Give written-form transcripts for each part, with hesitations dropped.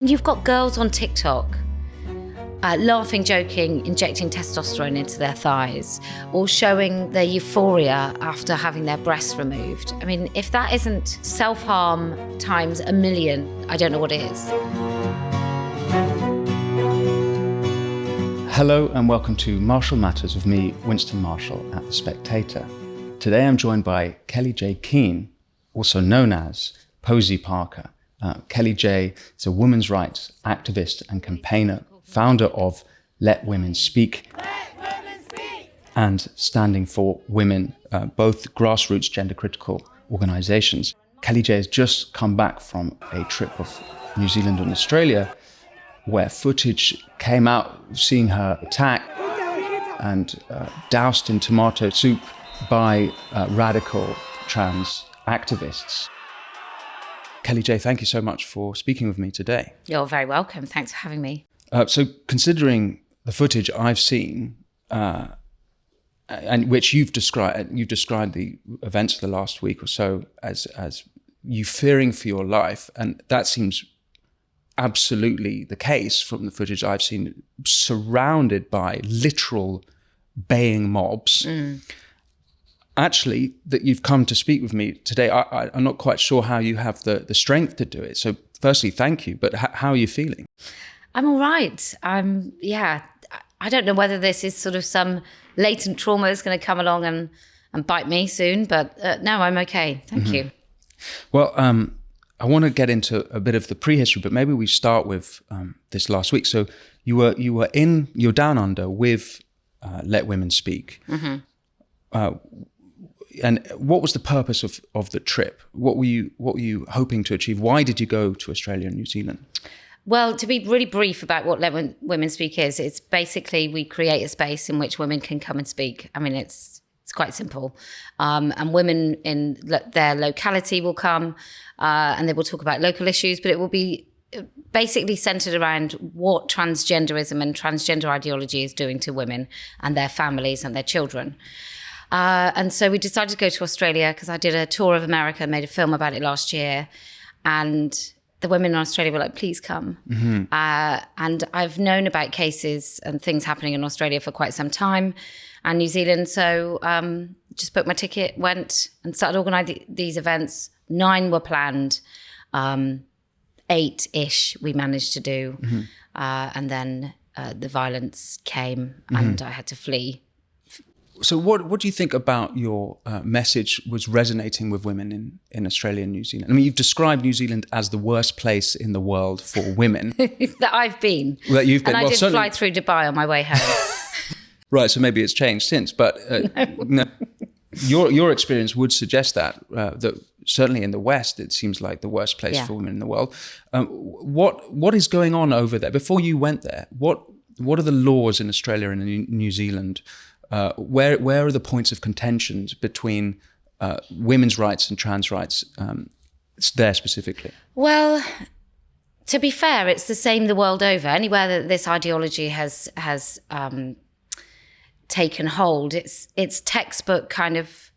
You've got girls on TikTok laughing, joking, injecting testosterone into their thighs, or showing their euphoria after having their breasts removed. I mean, if that isn't self-harm times a million, I don't know what is. Hello and welcome to Marshall Matters with me, Winston Marshall at The Spectator. Today I'm joined by Kellie-Jay Keen, also known as Posie Parker. Kellie-Jay is a women's rights activist and campaigner, founder of Let Women Speak, and standing for women, both grassroots gender-critical organisations. Kellie-Jay has just come back from a trip of New Zealand and Australia, where footage came out seeing her attacked and doused in tomato soup by radical trans activists. Kellie-Jay, thank you so much for speaking with me today. You're very welcome. Thanks for having me. So considering the footage I've seen, and which you've described the events of the last week or so as you fearing for your life, and that seems absolutely the case from the footage I've seen, surrounded by literal baying mobs. Actually, that you've come to speak with me today, I'm not quite sure how you have the strength to do it. So firstly, thank you. But how are you feeling? I'm all right. I don't know whether this is sort of some latent trauma that's going to come along and bite me soon. But no, I'm okay. Thank you. Well, I want to get into a bit of the prehistory, but maybe we start with this last week. So you're down under with Let Women Speak. And what was the purpose of the trip? What were you hoping to achieve? Why did you go to Australia and New Zealand? Well, to be really brief about what Let Women Speak is, it's basically we create a space in which women can come and speak. I mean, it's quite simple. And women in their locality will come and they will talk about local issues, but it will be basically centered around what transgenderism and transgender ideology is doing to women and their families and their children. And so we decided to go to Australia because I did a tour of America, made a film about it last year. And the women in Australia were like, please come. And I've known about cases and things happening in Australia for quite some time and New Zealand. So just booked my ticket, went and started organising these events. 9 were planned, 8-ish we managed to do. And then the violence came and I had to flee. So what do you think about your message was resonating with women in Australia and New Zealand? I mean, you've described New Zealand as the worst place in the world for women. That I've been. That you've been. And I did fly through Dubai on my way home. Right, so maybe it's changed since. But no, your experience would suggest that certainly in the West, it seems like the worst place for women in the world. What is going on over there? Before you went there, what are the laws in Australia and in New Zealand? Where are the points of contentions between women's rights and trans rights there specifically? Well, to be fair, it's the same the world over. Anywhere that this ideology has taken hold, it's textbook kind of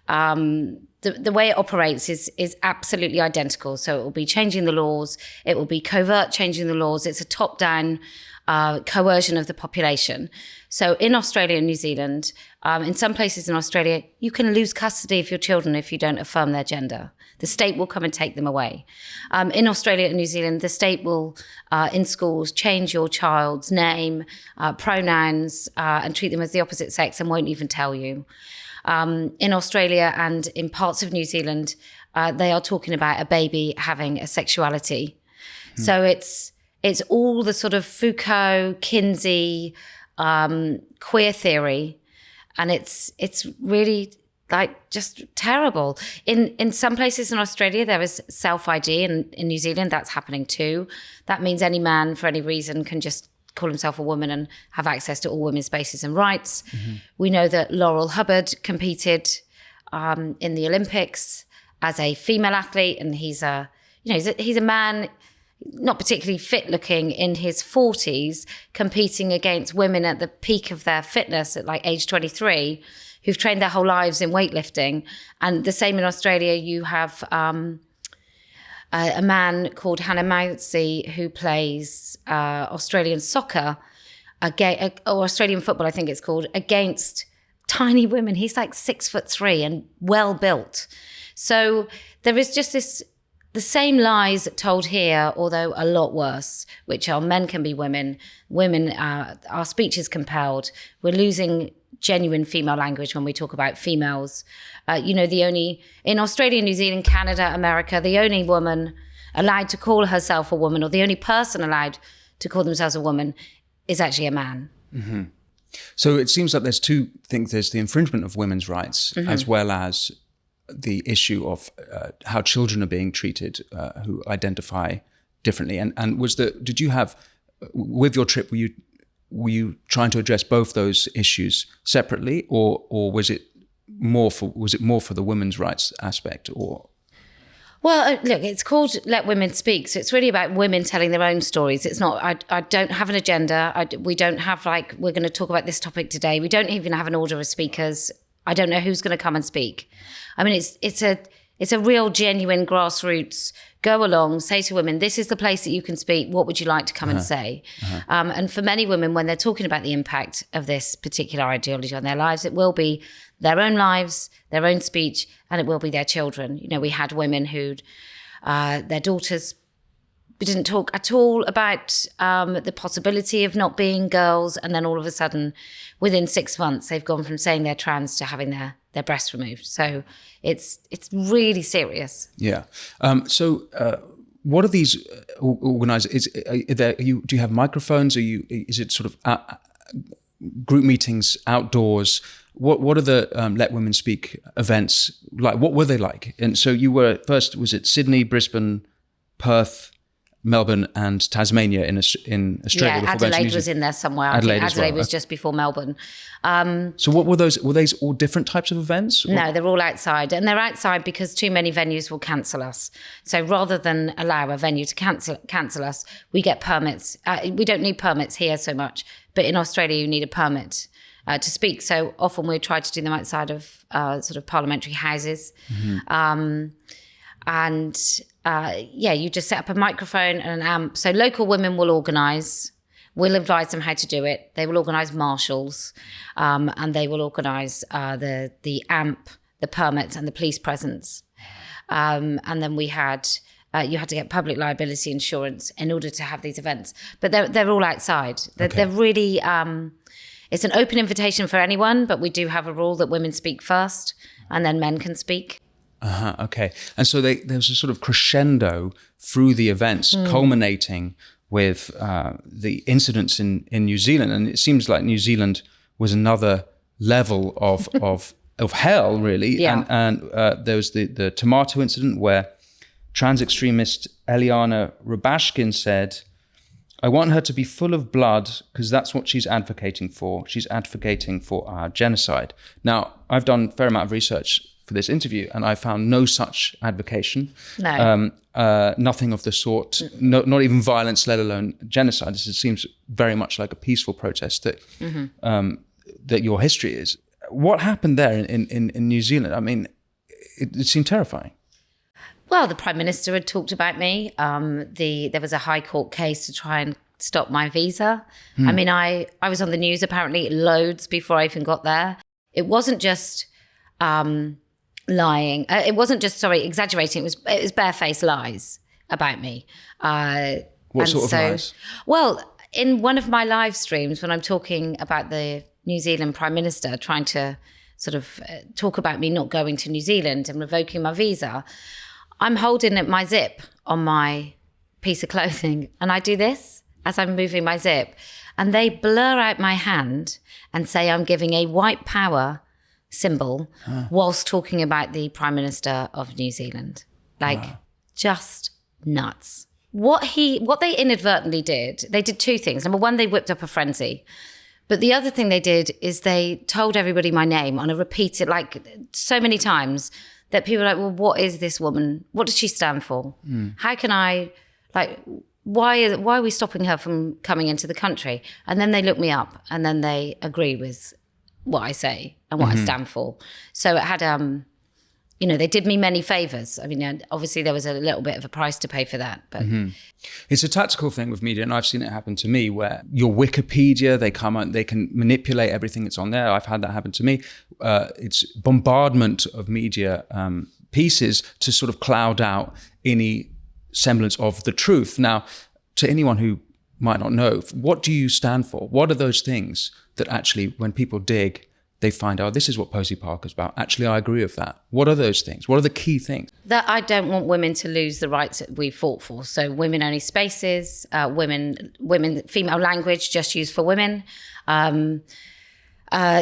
the way it operates is absolutely identical. So it will be changing the laws. It will be covert changing the laws. It's a top-down coercion of the population. So in Australia and New Zealand, in some places in Australia, you can lose custody of your children if you don't affirm their gender. The state will come and take them away. In Australia and New Zealand, the state will, in schools, change your child's name, pronouns, and treat them as the opposite sex and won't even tell you. In Australia and in parts of New Zealand, they are talking about a baby having a sexuality. So it's all the sort of Foucault, Kinsey, queer theory, and it's really like just terrible. In some places in Australia there is self-ID, and in New Zealand that's happening too. That means any man for any reason can just call himself a woman and have access to all women's spaces and rights. We know that Laurel Hubbard competed in the Olympics as a female athlete, and he's a man, not particularly fit looking, in his 40s, competing against women at the peak of their fitness at like age 23, who've trained their whole lives in weightlifting. And the same in Australia, you have a man called Hannah Mousey, who plays Australian soccer, or Australian football, I think it's called, against tiny women. He's like 6'3" and well built. So there is just the same lies told here, although a lot worse, which are men can be women, our speech is compelled. We're losing genuine female language when we talk about females. In Australia, New Zealand, Canada, America, the only woman allowed to call herself a woman, or the only person allowed to call themselves a woman, is actually a man. Mm-hmm. So it seems like there's two things. There's the infringement of women's rights, as well as the issue of how children are being treated who identify differently. And did you have, with your trip, were you trying to address both those issues separately, or was it more for the women's rights aspect, or? Well, look, it's called Let Women Speak. So it's really about women telling their own stories. It's not, I don't have an agenda. We don't have we're going to talk about this topic today. We don't even have an order of speakers. I don't know who's going to come and speak. I mean, it's a real genuine grassroots, go along, say to women, this is the place that you can speak. What would you like to come and say? And for many women, when they're talking about the impact of this particular ideology on their lives, it will be their own lives, their own speech, and it will be their children. We had women who'd, their daughters didn't talk at all about the possibility of not being girls. And then all of a sudden, within 6 months, they've gone from saying they're trans to having their breasts removed. So it's really serious. Yeah. What are these organised? Do you have microphones? Is it sort of group meetings outdoors? What are the Let Women Speak events like? What were they like? And so you were first, was it Sydney, Brisbane, Perth, Melbourne and Tasmania in Australia? Yeah, Adelaide was in there somewhere. Adelaide was just before Melbourne. So what were those? Were these all different types of events? No, they're all outside. And they're outside because too many venues will cancel us. So rather than allow a venue to cancel us, we get permits. We don't need permits here so much, but in Australia you need a permit to speak. So often we try to do them outside of sort of parliamentary houses. You just set up a microphone and an amp. So local women will organise. We'll advise them how to do it. They will organise marshals, and they will organise the amp, the permits, and the police presence. And then we had you had to get public liability insurance in order to have these events. But they're all outside. They're really. It's an open invitation for anyone, but we do have a rule that women speak first, and then men can speak. Okay. And so there's a sort of crescendo through the events, culminating with the incidents in New Zealand. And it seems like New Zealand was another level of hell, really. Yeah. And there was the tomato incident where trans extremist Eliana Rubashkin said, I want her to be full of blood because that's what she's advocating for. She's advocating for our genocide. Now, I've done a fair amount of research for this interview, and I found no such advocation. No. Nothing of the sort, not even violence, let alone genocide. This seems very much like a peaceful protest that your history is. What happened there in New Zealand? I mean, it seemed terrifying. Well, the Prime Minister had talked about me. There was a High Court case to try and stop my visa. I mean, I was on the news apparently loads before I even got there. It wasn't just lying. It wasn't just, exaggerating. It was barefaced lies about me. What sort of lies? Well, in one of my live streams, when I'm talking about the New Zealand Prime Minister trying to sort of talk about me not going to New Zealand and revoking my visa, I'm holding my zip on my piece of clothing, and I do this as I'm moving my zip, and they blur out my hand and say I'm giving a white power symbol whilst talking about the Prime Minister of New Zealand. Just nuts. What they inadvertently did, they did two things. Number one, they whipped up a frenzy. But the other thing they did is they told everybody my name on a repeated, so many times that people were like, well, what is this woman? What does she stand for? How can I, why are we stopping her from coming into the country? And then they look me up and then they agree with what I say and what I stand for. So it had they did me many favors. I mean, obviously there was a little bit of a price to pay for that, but it's a tactical thing with media, and I've seen it happen to me where your Wikipedia, they come out, they can manipulate everything that's on there. I've had that happen to me. It's bombardment of media pieces to sort of cloud out any semblance of the truth. Now, to anyone who might not know, what do you stand for? What are those things that actually, when people dig, they find out, this is what Posie Parker's about. Actually, I agree with that. What are those things? What are the key things? That I don't want women to lose the rights that we fought for. So women-only spaces, female language just used for women,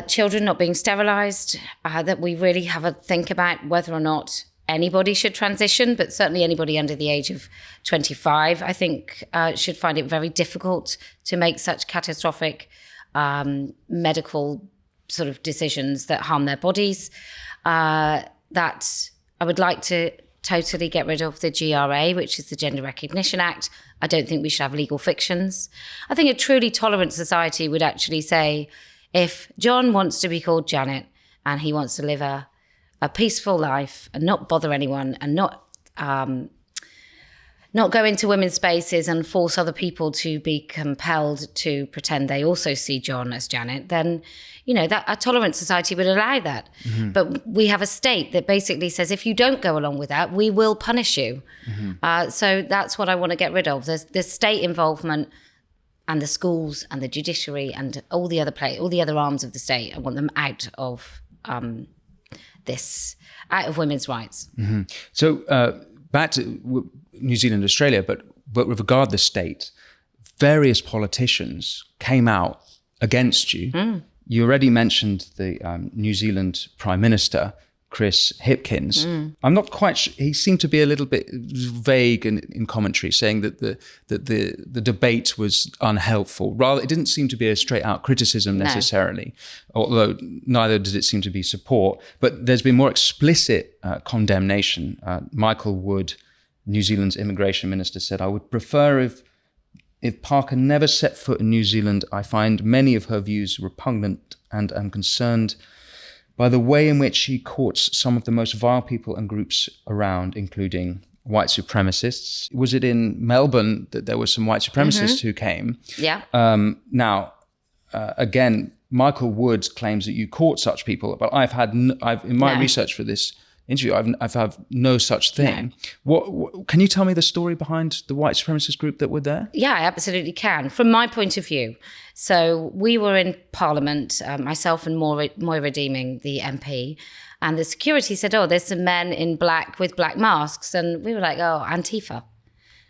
children not being sterilised, that we really have a think about whether or not anybody should transition, but certainly anybody under the age of 25, I think, should find it very difficult to make such catastrophic medical sort of decisions that harm their bodies. That I would like to totally get rid of the GRA, which is the Gender Recognition Act. I don't think we should have legal fictions. I think a truly tolerant society would actually say, if John wants to be called Janet and he wants to live a peaceful life and not bother anyone and not go into women's spaces and force other people to be compelled to pretend they also see John as Janet, then, that a tolerant society would allow that. Mm-hmm. But we have a state that basically says, if you don't go along with that, we will punish you. Mm-hmm. So that's what I want to get rid of. The state involvement and the schools and the judiciary and all the other arms of the state. I want them out of out of women's rights. Mm-hmm. So back to New Zealand, Australia, but with regard to the state, various politicians came out against you. Mm. You already mentioned the New Zealand Prime Minister, Chris Hipkins. Mm. I'm not quite sure. He seemed to be a little bit vague in commentary, saying that the debate was unhelpful. Rather, it didn't seem to be a straight out criticism necessarily, although neither did it seem to be support. But there's been more explicit condemnation. Michael Wood, New Zealand's immigration minister, said, "I would prefer if Parker never set foot in New Zealand. I find many of her views repugnant and am concerned by the way in which she courts some of the most vile people and groups around, including white supremacists." Was it in Melbourne that there were some white supremacists who came? Yeah. Again, Michael Wood claims that you court such people, but I've in my research for this interview, I've had no such thing. No. What can you tell me the story behind the white supremacist group that were there? Yeah, I absolutely can. From my point of view, so we were in Parliament, myself and Moira Deeming, the MP, and the security said, "Oh, there's some men in black with black masks," and we were like, "Oh, Antifa."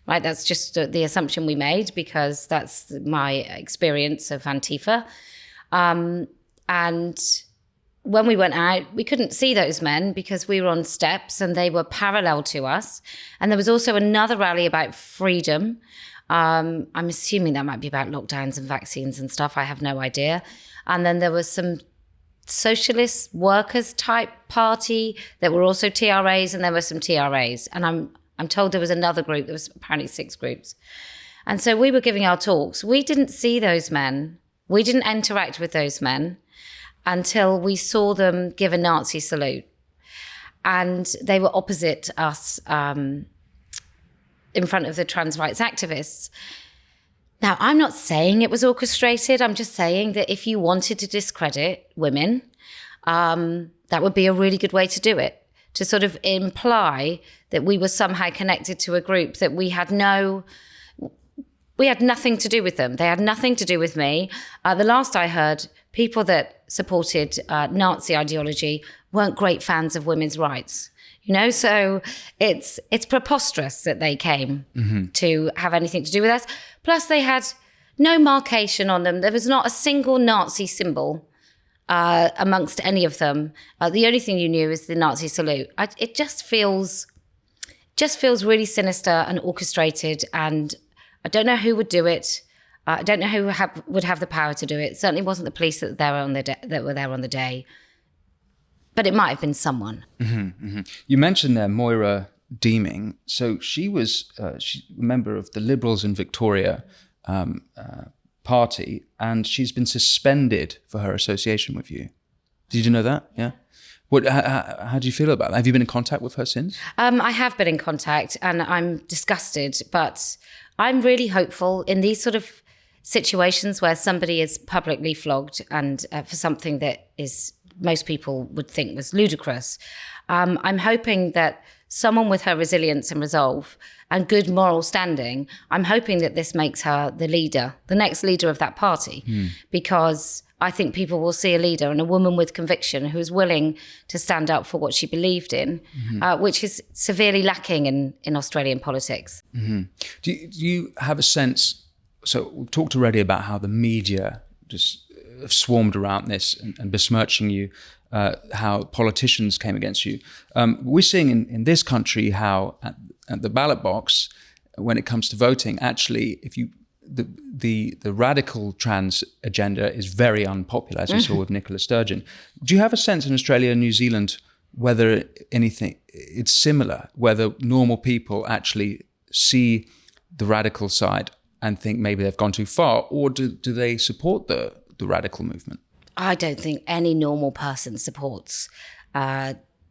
Right, that's just the assumption we made because that's my experience of Antifa, and when we went out, we couldn't see those men because we were on steps and they were parallel to us. And there was also another rally about freedom. I'm assuming that might be about lockdowns and vaccines and stuff. I have no idea. And then there was some socialist workers type party that were also TRAs, and there were some TRAs. And I'm told there was another group. There was apparently 6 groups. And so we were giving our talks. We didn't see those men. We didn't interact with those men until we saw them give a Nazi salute. And they were opposite us in front of the trans rights activists. Now, I'm not saying it was orchestrated. I'm just saying that if you wanted to discredit women, that would be a really good way to do it, to sort of imply that we were somehow connected to a group that we had nothing to do with them. They had nothing to do with me. The last I heard, people that supported Nazi ideology weren't great fans of women's rights. So it's preposterous that they came to have anything to do with us. Plus, they had no markation on them. There was not a single Nazi symbol amongst any of them. The only thing you knew is the Nazi salute. It just feels really sinister and orchestrated, and I don't know who would do it. I don't know who would have the power to do it. It certainly wasn't the police that were there on the day, but it might have been someone. Mm-hmm, mm-hmm. You mentioned there Moira Deeming. So she was she's a member of the Liberals in Victoria party, and she's been suspended for her association with you. Did you know that? Yeah. How do you feel about that? Have you been in contact with her since? I have been in contact, and I'm disgusted, but I'm really hopeful in these sort of situations where somebody is publicly flogged and for something that is most people would think was ludicrous. I'm hoping that someone with her resilience and resolve and good moral standing, I'm hoping that this makes her the leader, the next leader of that party, because I think people will see a leader and a woman with conviction who is willing to stand up for what she believed in, which is severely lacking in Australian politics. Do you have a sense, so we've talked already about how the media just have swarmed around this and besmirching you, how politicians came against you. We're seeing in this country how at the ballot box, when it comes to voting, actually, if you the radical trans agenda is very unpopular, as we saw with Nicola Sturgeon. Do you have a sense in Australia and New Zealand whether anything it's similar, whether normal people actually see the radical side and think maybe they've gone too far, or do they support the radical movement? I don't think any normal person supports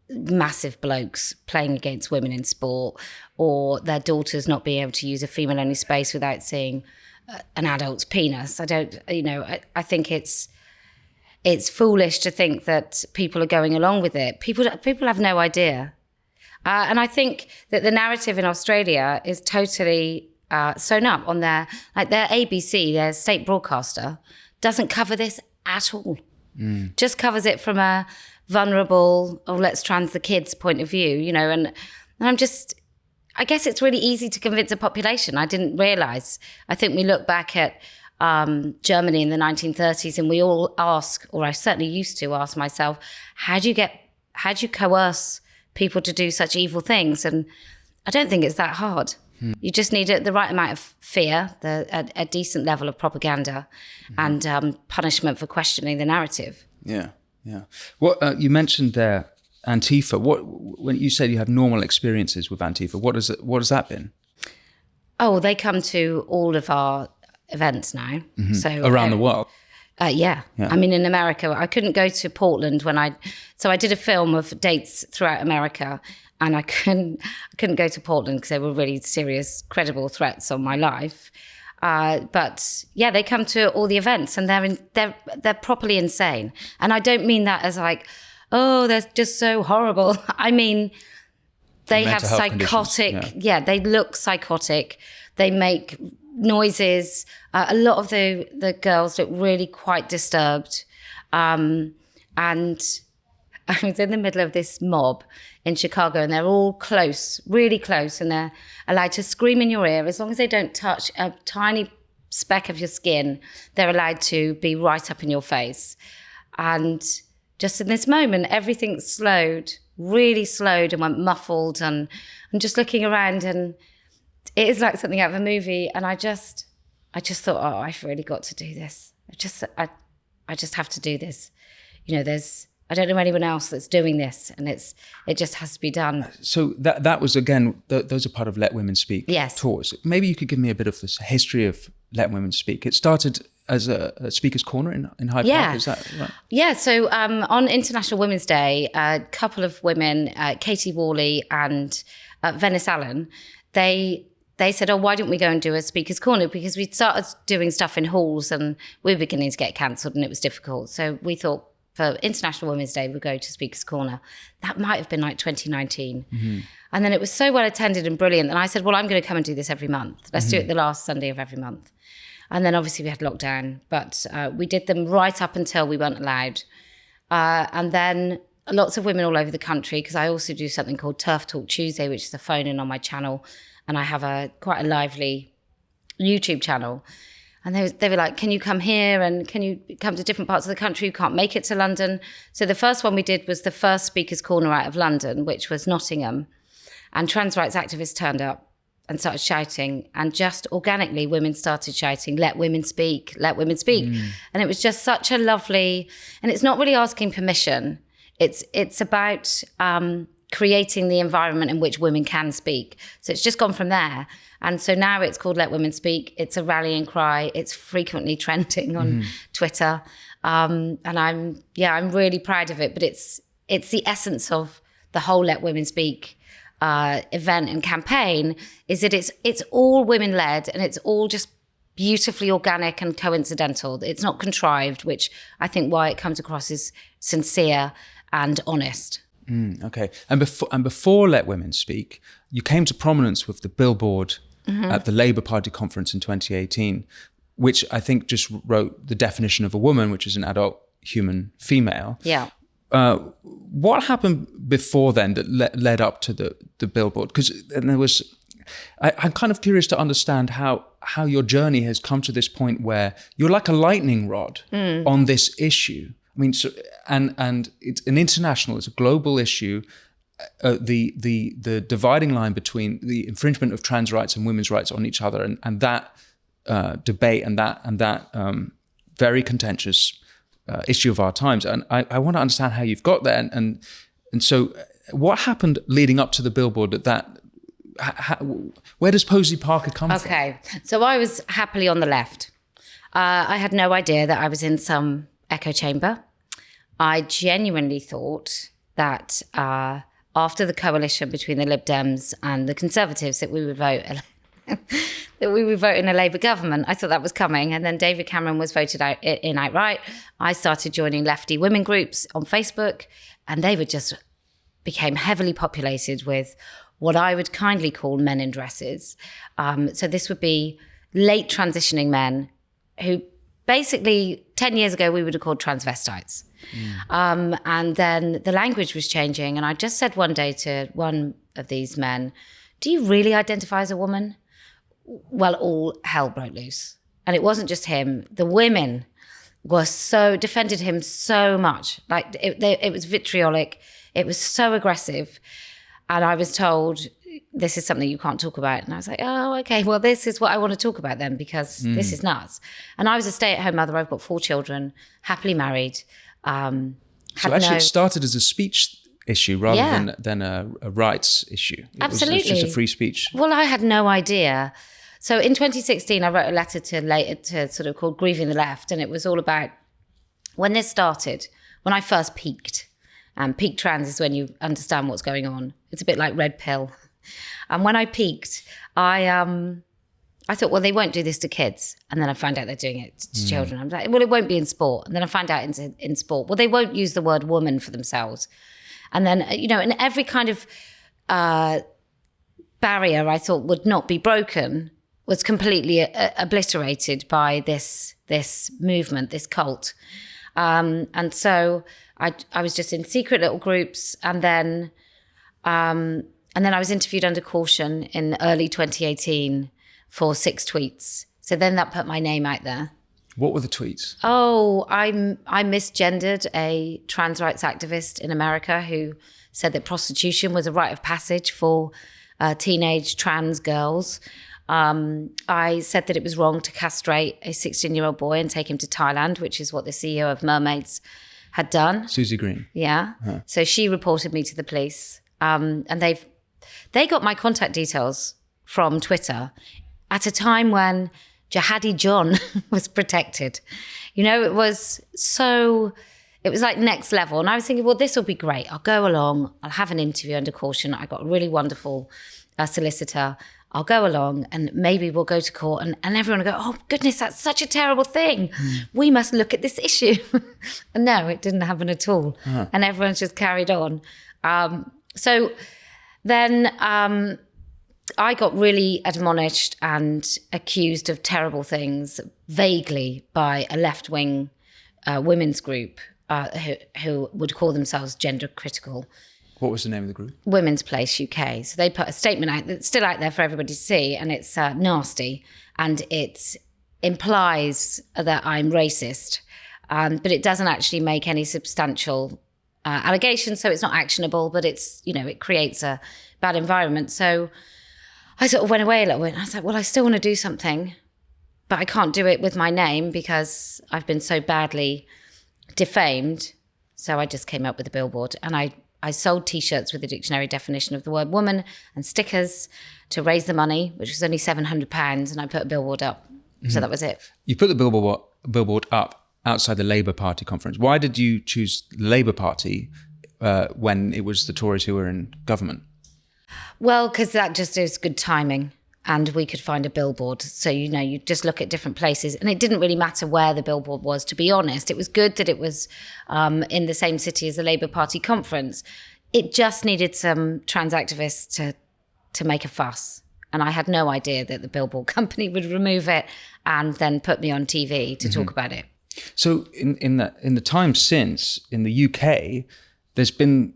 massive blokes playing against women in sport, or their daughters not being able to use a female-only space without seeing an adult's penis. I don't, I think it's foolish to think that people are going along with it. People have no idea. And I think that the narrative in Australia is totally sewn up on their ABC, their state broadcaster, doesn't cover this at all. Just covers it from a vulnerable, let's trans the kids point of view, and I guess it's really easy to convince a population. I didn't realise. I think we look back at Germany in the 1930s and we all ask, or I certainly used to ask myself, how do you coerce people to do such evil things? And I don't think it's that hard. You just need the right amount of fear, a decent level of propaganda, and punishment for questioning the narrative. Yeah. What you mentioned there, Antifa. When you said you have normal experiences with Antifa, what has that been? Oh, they come to all of our events now. So around the world. Yeah. I mean, in America, I couldn't go to Portland so I did a film of dates throughout America, and I couldn't go to Portland because there were really serious, credible threats on my life. But yeah, they come to all the events, and they're properly insane. And I don't mean that as like, oh, they're just so horrible. I mean, they have psychotic. Yeah, they look psychotic. They make noises. A lot of the girls look really quite disturbed. And I was in the middle of this mob in Chicago, and they're all close, really close, and they're allowed to scream in your ear. As long as they don't touch a tiny speck of your skin, they're allowed to be right up in your face. And just in this moment, everything slowed, really slowed, and went muffled. And I'm just looking around, and it is like something out of a movie. And I just thought, oh, I've really got to do this. I just have to do this. I don't know anyone else that's doing this, and it just has to be done. So that was, again, those are part of Let Women Speak tours. Maybe you could give me a bit of this history of Let Women Speak. It started as a speaker's corner in Hyde Park, is that right? Yeah, so on International Women's Day, a couple of women, Katie Worley and Venice Allen, they said, oh, why don't we go and do a speaker's corner? Because we'd started doing stuff in halls and we were beginning to get cancelled and it was difficult. So we thought, for International Women's Day, we'll go to Speaker's Corner. That might have been like 2019. And then it was so well attended and brilliant. And I said, well, I'm going to come and do this every month. Let's do it the last Sunday of every month. And then obviously we had lockdown, but we did them right up until we weren't allowed. And then lots of women all over the country, because I also do something called Turf Talk Tuesday, which is a phone-in on my channel. And I have quite a lively YouTube channel. And they were like, can you come here? And can you come to different parts of the country? You can't make it to London. So the first one we did was the first Speaker's Corner out of London, which was Nottingham. And trans rights activists turned up and started shouting. And just organically, women started shouting, let women speak, let women speak. And it was just such a lovely, and it's not really asking permission. It's about creating the environment in which women can speak. So it's just gone from there. And so now it's called Let Women Speak. It's a rallying cry. It's frequently trending on Twitter. And I'm really proud of it, but it's it's the essence of the whole Let Women Speak event and campaign, is that it's all women led, and it's all just beautifully organic and coincidental. It's not contrived, which I think why it comes across as sincere and honest. Okay. And before Let Women Speak, you came to prominence with the billboard at the Labour Party conference in 2018, which I think just wrote the definition of a woman, which is an adult human female. Yeah. What happened before then that led up to the billboard? Because there was, I'm kind of curious to understand how your journey has come to this point where you're like a lightning rod on this issue. I mean, so, and it's an international, it's a global issue. The dividing line between the infringement of trans rights and women's rights on each other, and that debate and that very contentious issue of our times. And I want to understand how you've got there. And so what happened leading up to the billboard where does Posie Parker come from? Okay, so I was happily on the left. I had no idea that I was in some echo chamber. I genuinely thought that after the coalition between the Lib Dems and the Conservatives that we would vote in a Labour government. I thought that was coming. And then David Cameron was voted in outright. I started joining lefty women groups on Facebook, and they became heavily populated with what I would kindly call men in dresses. So this would be late transitioning men who basically 10 years ago we would have called transvestites. And then the language was changing. And I just said one day to one of these men, do you really identify as a woman? Well, all hell broke loose. And it wasn't just him. The women defended him so much. Like it was vitriolic. It was so aggressive. And I was told, this is something you can't talk about. And I was like, oh, okay, well, this is what I want to talk about then, because this is nuts. And I was a stay-at-home mother. I've got 4 children, happily married. So actually it started as a speech issue rather than a rights issue. Absolutely. It was just a free speech. Well, I had no idea. So in 2016, I wrote a letter to sort of called Grieving the Left. And it was all about when this started, when I first peaked. Peak trans is when you understand what's going on. It's a bit like red pill. And when I peaked, I thought, well, they won't do this to kids. And then I found out they're doing it to children. I'm like, well, it won't be in sport. And then I found out in sport, well, they won't use the word woman for themselves. And then, in every kind of barrier I thought would not be broken was completely obliterated by this movement, this cult. And so I was just in secret little groups. And then I was interviewed under caution in early 2018 for 6 tweets. So then that put my name out there. What were the tweets? Oh, I misgendered a trans rights activist in America who said that prostitution was a rite of passage for teenage trans girls. I said that it was wrong to castrate a 16-year-old boy and take him to Thailand, which is what the CEO of Mermaids had done. Susie Green. Yeah. Uh-huh. So she reported me to the police. And they got my contact details from Twitter at a time when Jihadi John was protected. It was like next level. And I was thinking, well, this will be great. I'll go along. I'll have an interview under caution. I got a really wonderful solicitor. I'll go along and maybe we'll go to court and everyone will go, oh, goodness, that's such a terrible thing. We must look at this issue. And no, it didn't happen at all. Uh-huh. And everyone just carried on. So then I got really admonished and accused of terrible things vaguely by a left-wing women's group who would call themselves gender critical. What was the name of the group? Women's Place UK. So they put a statement out that's still out there for everybody to see, and it's nasty, and it implies that I'm racist, but it doesn't actually make any substantial allegations, so it's not actionable, but it's, it creates a bad environment. So I sort of went away a little bit, and I was like, well, I still want to do something, but I can't do it with my name because I've been so badly defamed. So I just came up with a billboard, and I sold T-shirts with the dictionary definition of the word woman and stickers to raise the money, which was only £700, and I put a billboard up. Mm-hmm. So that was it. You put the billboard up outside the Labour Party conference. Why did you choose the Labour Party when it was the Tories who were in government? Well, because that just is good timing. And we could find a billboard. So, you just look at different places. And it didn't really matter where the billboard was, to be honest. It was good that it was in the same city as the Labour Party conference. It just needed some trans activists to make a fuss. And I had no idea that the billboard company would remove it and then put me on TV to talk about it. So in the time since, in the UK, there's been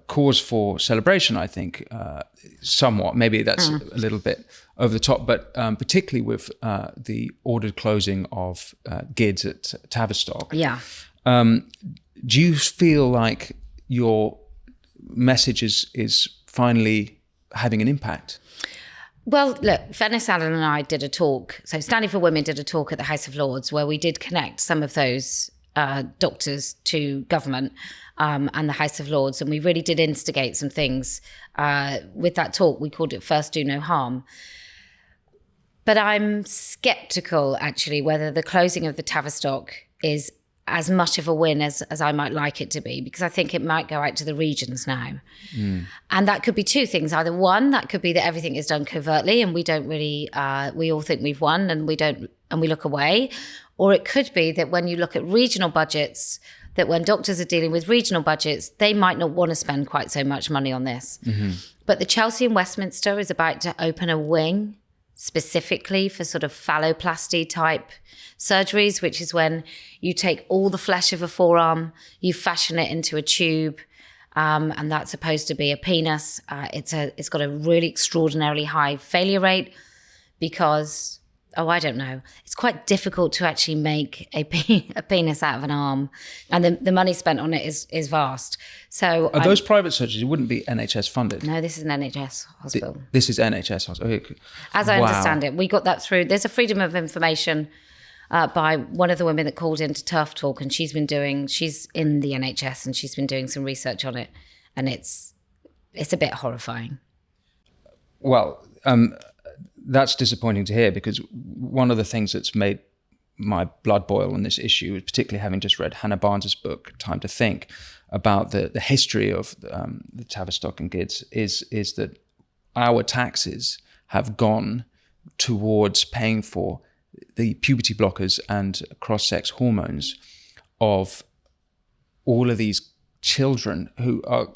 cause for celebration, I think, somewhat. Maybe that's a little bit over the top, but particularly with the ordered closing of GIDS at Tavistock. Yeah. Do you feel like your message is finally having an impact? Well, look, Feminist Allen and I did a talk. So Standing for Women did a talk at the House of Lords where we did connect some of those doctors to government and the House of Lords. And we really did instigate some things with that talk. We called it First Do No Harm. But I'm sceptical, actually, whether the closing of the Tavistock is as much of a win as I might like it to be, because I think it might go out to the regions now. And that could be two things. Either one, that could be that everything is done covertly and we don't really, we all think we've won and we look away. Or it could be that when you look at regional budgets, that when doctors are dealing with regional budgets, they might not want to spend quite so much money on this. But the Chelsea and Westminster is about to open a wing specifically for sort of phalloplasty type surgeries, which is when you take all the flesh of a forearm, you fashion it into a tube, and that's supposed to be a penis. It's got a really extraordinarily high failure rate because, I don't know, it's quite difficult to actually make a penis out of an arm, and the money spent on it is vast. So are those private surgeries? It wouldn't be NHS funded? No, this is an NHS hospital. This is NHS hospital. Okay. As I understand it, we got that through. There's a freedom of information by one of the women that called into Turf Talk, and she's in the NHS and she's been doing some research on it, and it's a bit horrifying. Well, that's disappointing to hear, because one of the things that's made my blood boil on this issue, particularly having just read Hannah Barnes's book, Time to Think, about the history of the Tavistock and GIDS, is that our taxes have gone towards paying for the puberty blockers and cross-sex hormones of all of these children who are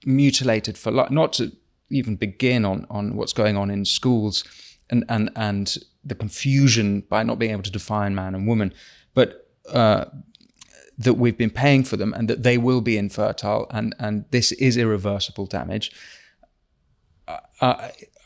mutilated for life, not to even begin on what's going on in schools and the confusion by not being able to define man and woman, but that we've been paying for them and that they will be infertile, and this is irreversible damage.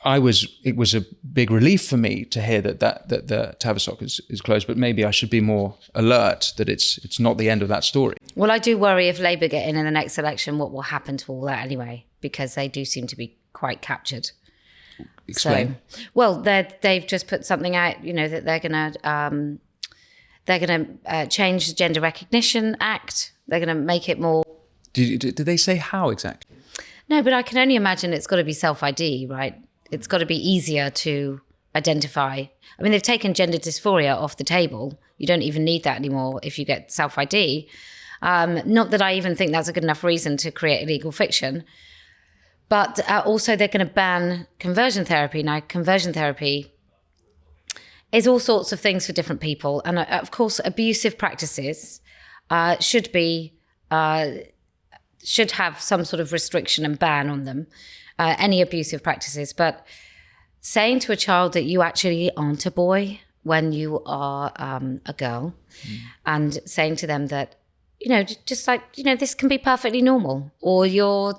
It was a big relief for me to hear that the Tavistock is closed, but maybe I should be more alert that it's not the end of that story. Well, I do worry if Labour get in the next election, what will happen to all that anyway, because they do seem to be quite captured. Explain. So, well, they've just put something out, that they're going to change the Gender Recognition Act. They're going to make it more. Did they say how exactly? No, but I can only imagine it's got to be self-ID, right? It's got to be easier to identify. I mean, they've taken gender dysphoria off the table. You don't even need that anymore if you get self-ID. Not that I even think that's a good enough reason to create illegal fiction. But also they're going to ban conversion therapy. Now, conversion therapy is all sorts of things for different people. And of course, abusive practices should have some sort of restriction and ban on them, any abusive practices. But saying to a child that you actually aren't a boy when you are a girl, and saying to them that, just like, this can be perfectly normal, or you're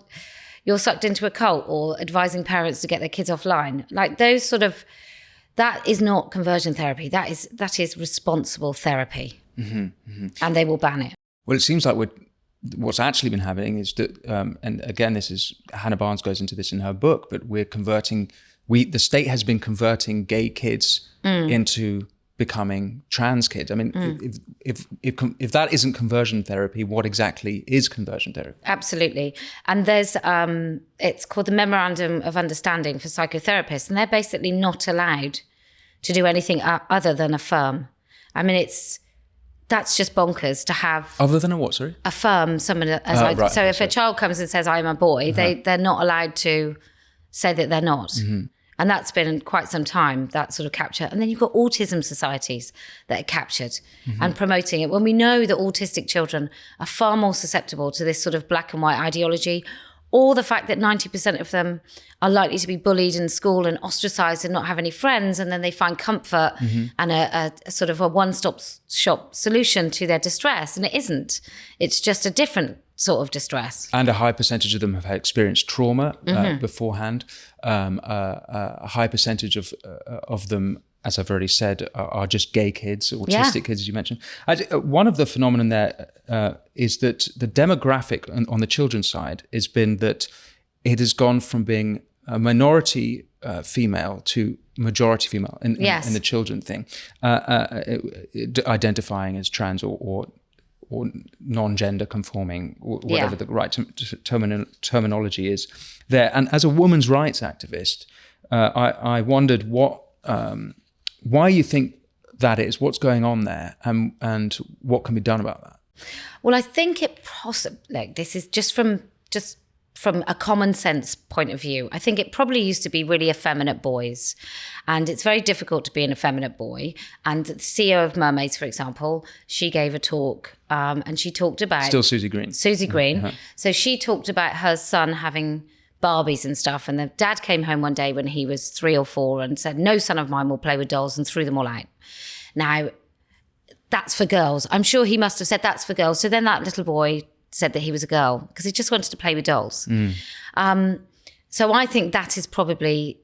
sucked into a cult, or advising parents to get their kids offline. Like those that is not conversion therapy. That is responsible therapy. And they will ban it. Well, it seems like what's actually been happening is that, and again, Hannah Barnes goes into this in her book, but the state has been converting gay kids into becoming trans kids. I mean, if that isn't conversion therapy, what exactly is conversion therapy? Absolutely. And there's, it's called the Memorandum of Understanding for Psychotherapists, and they're basically not allowed to do anything other than affirm. I mean, that's just bonkers to have. Other than a what, sorry? Affirm someone as Right, so if a child comes and says I'm a boy, they're not allowed to say that they're not. Mm-hmm. And that's been quite some time, that sort of capture. And then you've got autism societies that are captured and promoting it. When we know that autistic children are far more susceptible to this sort of black and white ideology, or the fact that 90% of them are likely to be bullied in school and ostracized and not have any friends, and then they find comfort and a sort of a one-stop shop solution to their distress. And it isn't. It's just a different sort of distress. And a high percentage of them have had experienced trauma beforehand. A high percentage of them, as I've already said, are just gay kids, autistic kids, as you mentioned. One of the phenomenon there is that the demographic on the children's side has been that it has gone from being a minority female to majority female in the children thing, identifying as trans or non-gender conforming, or whatever the right terminology is there. And as a women's rights activist, I wondered why you think that is, what's going on there, and what can be done about that? Well, I think it possibly, this is just from a common sense point of view, I think it probably used to be really effeminate boys. And it's very difficult to be an effeminate boy. And the CEO of Mermaids, for example, she gave a talk and she talked about... Still Susie Green. Susie Green. So she talked about her son having Barbies and stuff. And the dad came home one day when he was 3 or 4 and said, no son of mine will play with dolls, and threw them all out. Now, that's for girls. I'm sure he must have said that's for girls. So then that little boy said that he was a girl because he just wanted to play with dolls. So I think that is probably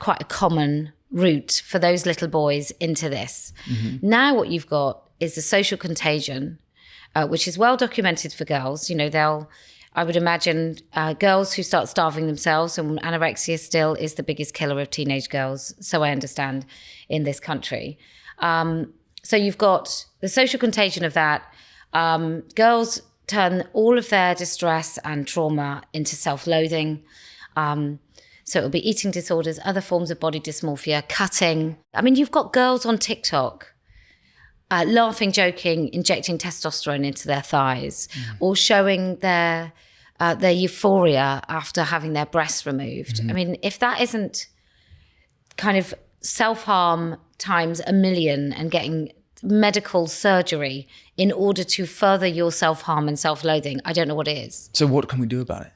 quite a common route for those little boys into this. Now what you've got is the social contagion, which is well documented for girls. You know, I would imagine girls who start starving themselves, and anorexia still is the biggest killer of teenage girls, so I understand, in this country. So you've got the social contagion of that. Girls turn all of their distress and trauma into self-loathing. So it'll be eating disorders, other forms of body dysmorphia, cutting. I mean, you've got girls on TikTok laughing, joking, injecting testosterone into their thighs, or showing their euphoria after having their breasts removed. I mean, if that isn't kind of self-harm times a million and getting medical surgery in order to further your self-harm and self-loathing, I don't know what it is. So what can we do about it?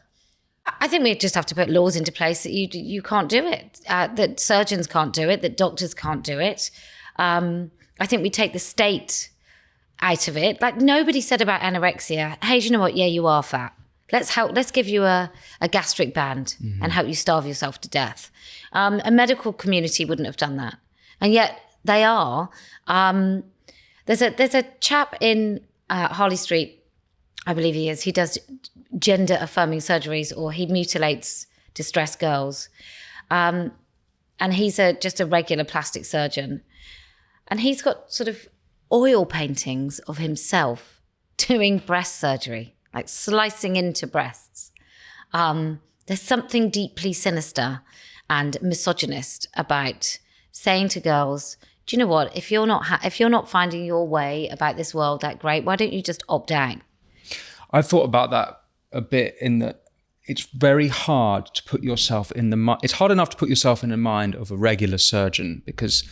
I think we just have to put laws into place that you can't do it, that surgeons can't do it, that doctors can't do it. I think we take the state out of it. Like, nobody said about anorexia, hey, do you know what? Yeah, you are fat. Let's give you a gastric band and help you starve yourself to death. A medical community wouldn't have done that. And yet they are. There's a chap in Harley Street, I believe he is. He does gender affirming surgeries, or he mutilates distressed girls. And he's just a regular plastic surgeon. And he's got sort of oil paintings of himself doing breast surgery, like slicing into breasts. There's something deeply sinister and misogynist about saying to girls, do you know what? If you're not finding your way about this world that great, why don't you just opt out? I've thought about that a bit, in that it's very hard to put yourself in the mind. It's hard enough to put yourself in the mind of a regular surgeon, because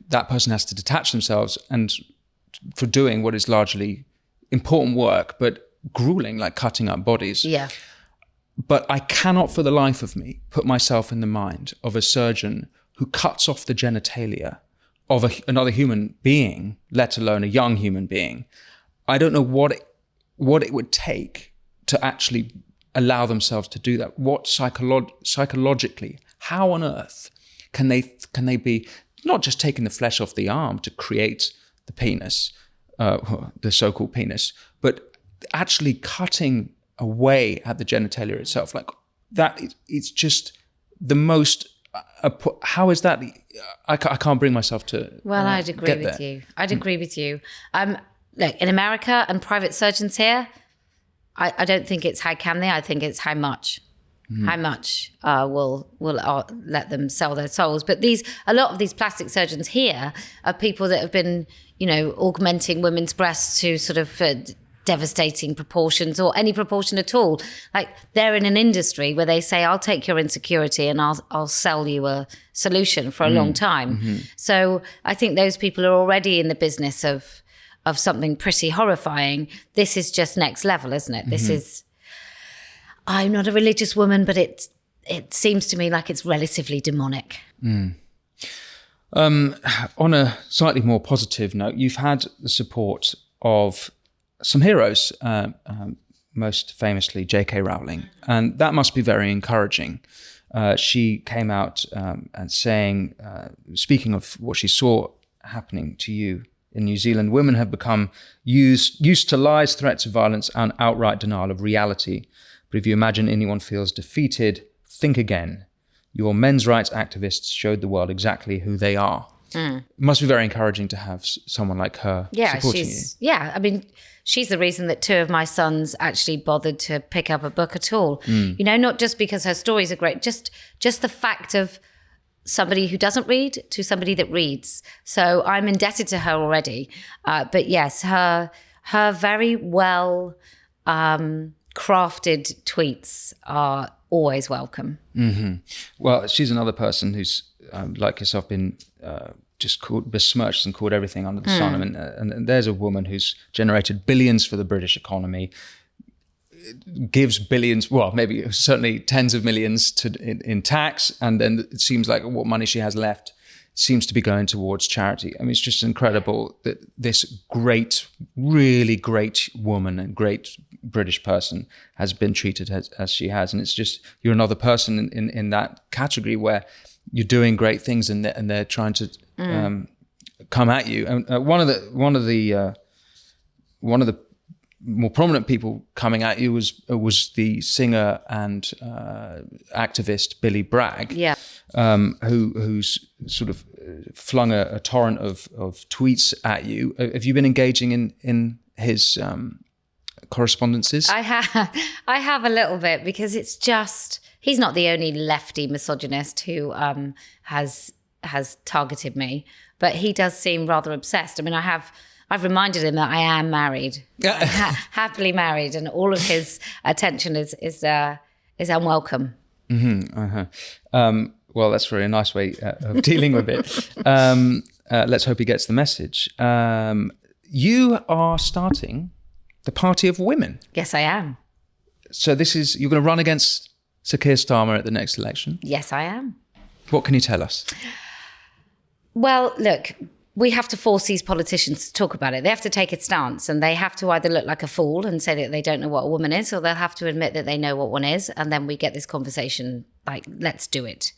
that person has to detach themselves and for doing what is largely important work, but grueling, like cutting up bodies. Yeah. But I cannot for the life of me put myself in the mind of a surgeon who cuts off the genitalia of another human being, let alone a young human being. I don't know what it would take to actually allow themselves to do that. What psychologically, how on earth can they be not just taking the flesh off the arm to create the penis, the so-called penis, but actually cutting away at the genitalia itself? Like that, it's just the most. How is that? I can't bring myself to. Well, I'd agree with you. I'd agree with you. Look, in America and private surgeons here, I don't think it's how can they. I think it's how much. how much will let them sell their souls. But a lot of these plastic surgeons here are people that have been, augmenting women's breasts to sort of devastating proportions, or any proportion at all. Like, they're in an industry where they say, I'll take your insecurity and I'll sell you a solution for a long time. So I think those people are already in the business of something pretty horrifying. This is just next level, isn't it? This is, I'm not a religious woman, but it seems to me like it's relatively demonic. On a slightly more positive note, you've had the support of some heroes, most famously JK Rowling, and that must be very encouraging. She came out and saying, speaking of what she saw happening to you in New Zealand, women have become used to lies, threats of violence, and outright denial of reality. But if you imagine anyone feels defeated, think again. Your men's rights activists showed the world exactly who they are. It must be very encouraging to have someone like her supporting you. Yeah, I mean, she's the reason that 2 of my sons actually bothered to pick up a book at all. Not just because her stories are great, just the fact of somebody who doesn't read to somebody that reads. So I'm indebted to her already. But yes, her very well crafted tweets are always welcome. Well, she's another person who's, like yourself, been just called besmirched and called everything under the sun. And there's a woman who's generated billions for the British economy, gives billions, well, maybe certainly tens of millions in tax, and then it seems like what money she has left seems to be going towards charity. I mean, it's just incredible that this great, really great woman and great British person has been treated as she has. And it's just, you're another person in that category where you're doing great things and they're trying to come at you. And one of the more prominent people coming at you was the singer and activist Billy Bragg, who's sort of flung a torrent of tweets at you. Have you been engaging in his correspondences? I have a little bit, because it's just, he's not the only lefty misogynist who has targeted me, but he does seem rather obsessed. I mean, I've reminded him that I am married, happily married, and all of his attention is unwelcome. Well, that's really a nice way of dealing with it. Let's hope he gets the message. You are starting the Party of Women. Yes, I am. So you're going to run against Sir Keir Starmer at the next election? Yes, I am. What can you tell us? Well, look, we have to force these politicians to talk about it. They have to take a stance, and they have to either look like a fool and say that they don't know what a woman is, or they'll have to admit that they know what one is. And then we get this conversation like, let's do it.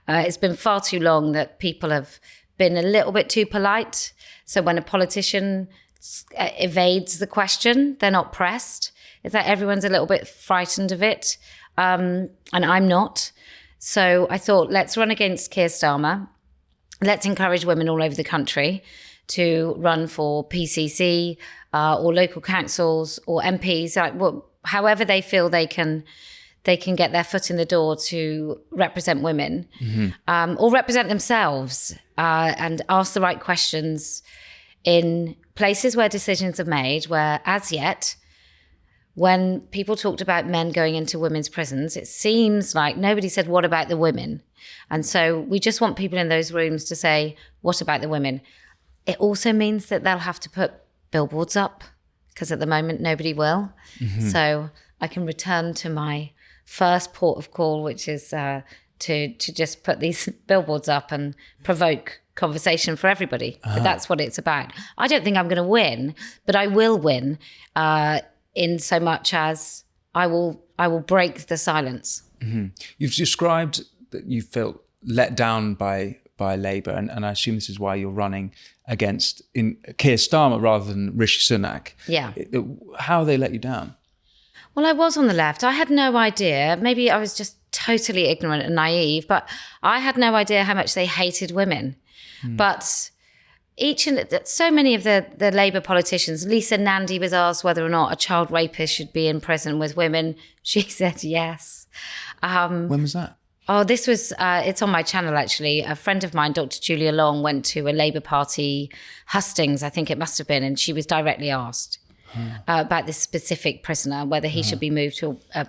It's been far too long that people have been a little bit too polite. So when a politician evades the question, they're not pressed. It's like everyone's a little bit frightened of it. And I'm not. So I thought, let's run against Keir Starmer. Let's encourage women all over the country to run for PCC or local councils or MPs, however they feel they can get their foot in the door to represent women, or represent themselves, and ask the right questions in places where decisions are made, where as yet, when people talked about men going into women's prisons, it seems like nobody said, what about the women? And so we just want people in those rooms to say, what about the women? It also means that they'll have to put billboards up, because at the moment nobody will. So I can return to my first port of call, which is to just put these billboards up and provoke conversation for everybody. But that's what it's about. I don't think I'm going to win, but I will win in so much as I will break the silence. You've described that you felt let down by Labour, and I assume this is why you're running against Keir Starmer rather than Rishi Sunak. Yeah. How they let you down? Well, I was on the left. I had no idea. Maybe I was just totally ignorant and naive, but I had no idea how much they hated women. But so many of the Labour politicians, Lisa Nandy was asked whether or not a child rapist should be in prison with women. She said yes. When was that? Oh, this was, it's on my channel, actually. A friend of mine, Dr. Julia Long, went to a Labour Party hustings, I think it must have been, and she was directly asked about this specific prisoner, whether he should be moved to a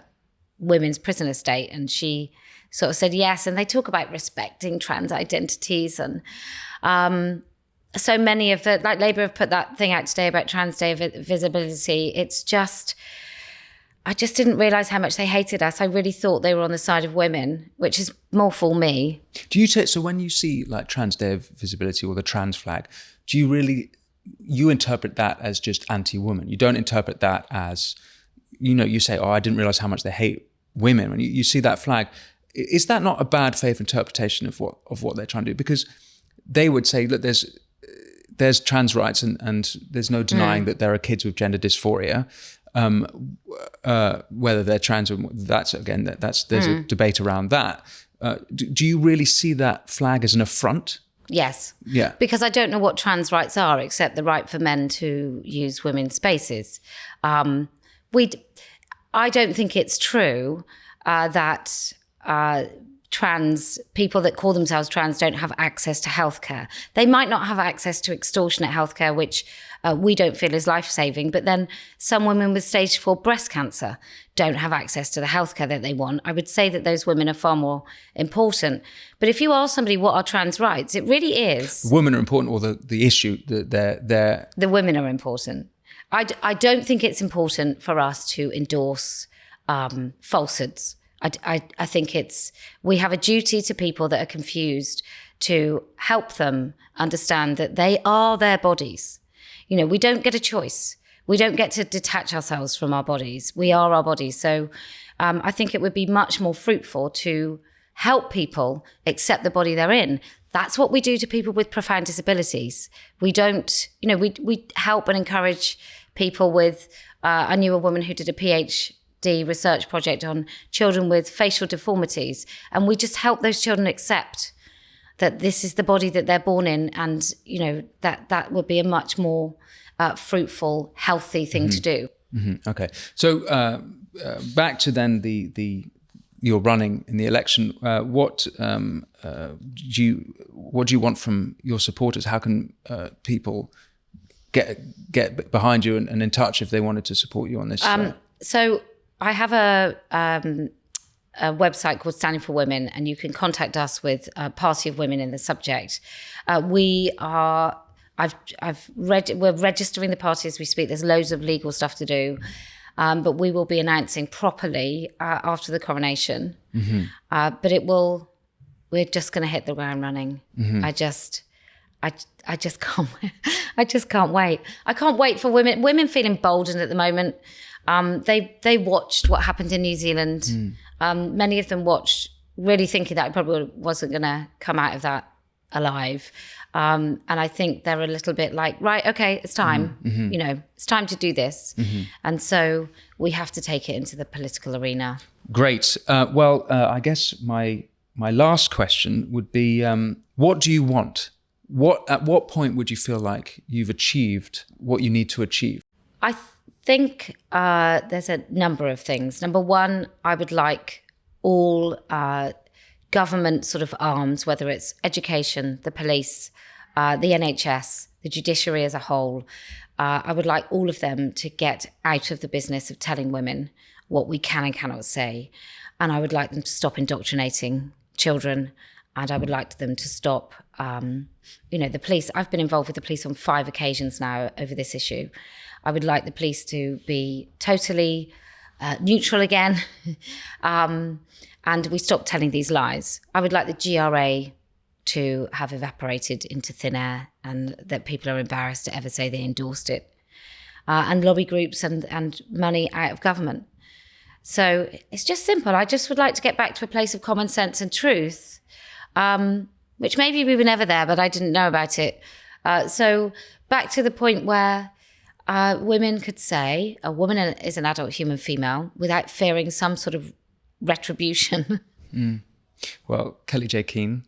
women's prison estate. And she sort of said yes. And they talk about respecting trans identities. And so many of like Labour have put that thing out today about Trans Day of Visibility. It's just... I just didn't realise how much they hated us. I really thought they were on the side of women, which is more for me. Do you so when you see like Trans Day of Visibility or the trans flag, do you interpret that as just anti-woman? You don't interpret that as, you say, oh, I didn't realise how much they hate women. When you see that flag, is that not a bad faith interpretation of what they're trying to do? Because they would say, look, there's trans rights and there's no denying that there are kids with gender dysphoria. Whether they're trans or there's a debate around that. Do you really see that flag as an affront? Yes. Yeah. Because I don't know what trans rights are except the right for men to use women's spaces. I don't think it's true that trans people that call themselves trans don't have access to healthcare. They might not have access to extortionate healthcare, which we don't feel is life-saving, but then some women with stage 4 breast cancer don't have access to the healthcare that they want. I would say that those women are far more important. But if you ask somebody what are trans rights, it really is. Women are important, or the issue that they're... The women are important. I don't think it's important for us to endorse falsehoods. I think we have a duty to people that are confused to help them understand that they are their bodies. We don't get a choice. We don't get to detach ourselves from our bodies. We are our bodies. So I think it would be much more fruitful to help people accept the body they're in. That's what we do to people with profound disabilities. We don't, we help and encourage people with, I knew a woman who did a PhD research project on children with facial deformities. And we just help those children accept that this is the body that they're born in. And, that would be a much more fruitful, healthy thing to do. Mm-hmm. Okay. So back to then you're running in the election. What do you want from your supporters? How can people get behind you and in touch if they wanted to support you on this? So I have a website called Standing for Women, and you can contact us with a party of women in the subject. We're registering the party as we speak. There's loads of legal stuff to do, but we will be announcing properly after the coronation. Mm-hmm. But we're just going to hit the ground running. Mm-hmm. I just can't. I just can't wait. I can't wait for women. Women feel emboldened at the moment. They watched what happened in New Zealand. Many of them watched, really thinking that I probably wasn't going to come out of that alive. And I think they're a little bit like, right, okay, it's time. Mm-hmm. It's time to do this. Mm-hmm. And so we have to take it into the political arena. Great. I guess my last question would be, what do you want? At what point would you feel like you've achieved what you need to achieve? I think there's a number of things. Number one, I would like all government sort of arms, whether it's education, the police, the NHS, the judiciary as a whole. I would like all of them to get out of the business of telling women what we can and cannot say. And I would like them to stop indoctrinating children. And I would like them to stop, the police. I've been involved with the police on 5 occasions now over this issue. I would like the police to be totally neutral again. And we stop telling these lies. I would like the GRA to have evaporated into thin air and that people are embarrassed to ever say they endorsed it. And lobby groups and money out of government. So it's just simple. I just would like to get back to a place of common sense and truth, which maybe we were never there, but I didn't know about it. So back to the point where women could say a woman is an adult human female without fearing some sort of retribution. Well, Kellie-Jay Keen,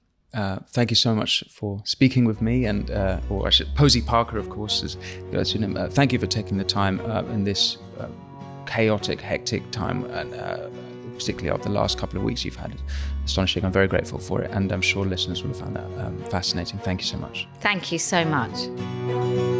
thank you so much for speaking with me, and or I should, Posie Parker, of course, is your name. Thank you for taking the time in this chaotic, hectic time, and particularly over the last couple of weeks you've had. Astonishing. I'm very grateful for it, and I'm sure listeners will have found that fascinating. Thank you so much. Thank you so much.